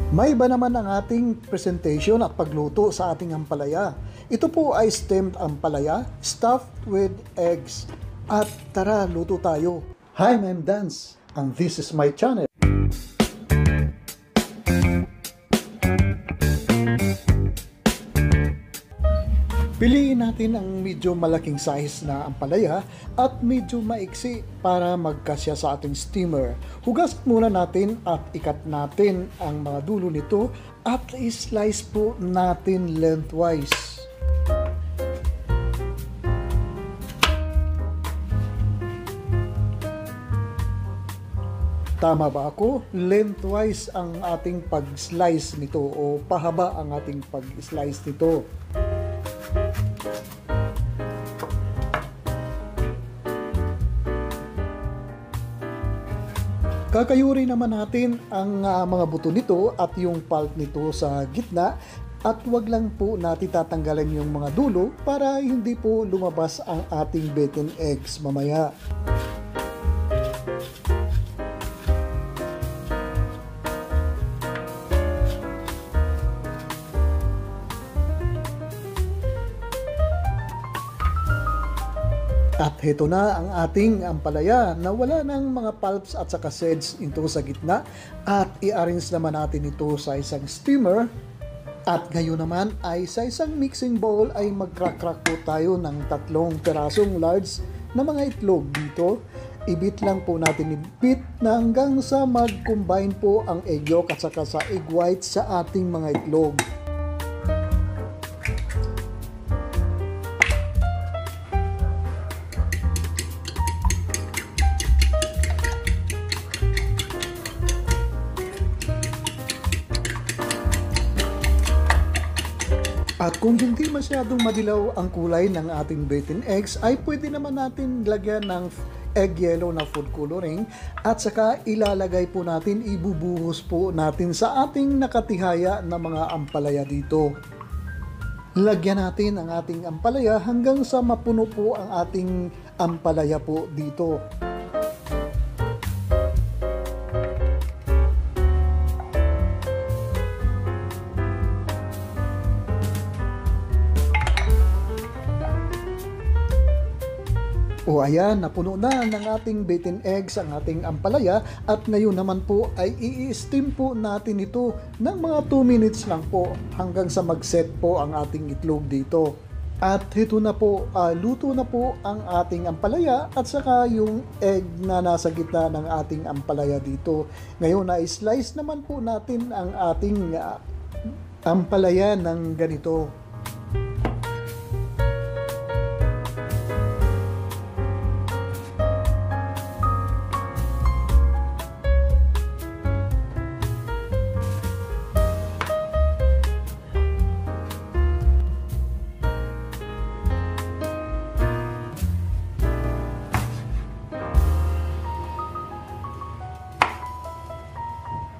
May iba naman ang ating presentation at pagluto sa ating ampalaya. Ito po ay steamed ampalaya, stuffed with eggs. At tara, luto tayo. Hi, I'm Dance, and this is my channel. Piliin natin ang medyo malaking size na ampalaya at medyo maiksi para magkasya sa ating steamer. Hugasan muna natin at ikat natin ang mga dulo nito at i-slice po natin lengthwise. Tama ba ako? Lengthwise ang ating pag-slice nito o pahaba ang ating pag-slice nito. Kakayuri naman natin ang mga buto nito at yung pulp nito sa gitna at wag lang po natin tatanggalan yung mga dulo para hindi po lumabas ang ating bacon eggs mamaya. At heto na ang ating ampalaya na wala ng mga pulps at saka seeds ito sa gitna at i-arrange naman natin ito sa isang steamer. At ngayon naman ay sa isang mixing bowl ay mag-crack-crack po tayo ng 3 perasong large na mga itlog dito. Ibit lang po natin ibit na hanggang sa mag-combine po ang egg yolk at saka sa egg white sa ating mga itlog. At kung hindi masyadong madilaw ang kulay ng ating bacon eggs, ay pwede naman natin lagyan ng egg yellow na food coloring at saka ilalagay po natin, ibubuhos po natin sa ating nakatihaya na mga ampalaya dito. Lagyan natin ang ating ampalaya hanggang sa mapuno po ang ating ampalaya po dito. O ayan, napuno na ng ating bacon eggs ang ating ampalaya at ngayon naman po ay i-steam po natin ito ng mga 2 minutes lang po hanggang sa mag-set po ang ating itlog dito. At ito na po, luto na po ang ating ampalaya at saka yung egg na nasa gitna ng ating ampalaya dito. Ngayon na i-slice naman po natin ang ating ampalaya ng ganito.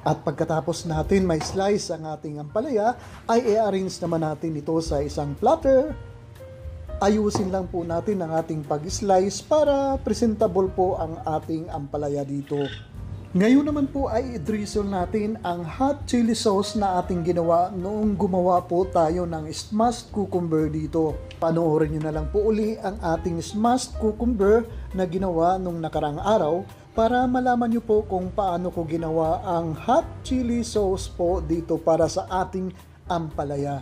At pagkatapos natin may slice ang ating ampalaya, ay i-arrange naman natin ito sa isang platter. Ayusin lang po natin ang ating pag-slice para presentable po ang ating ampalaya dito. Ngayon naman po ay i-drizzle natin ang hot chili sauce na ating ginawa noong gumawa po tayo ng smashed cucumber dito. Panoorin nyo na lang po uli ang ating smashed cucumber na ginawa nung nakarang araw para malaman nyo po kung paano ko ginawa ang hot chili sauce po dito para sa ating ampalaya.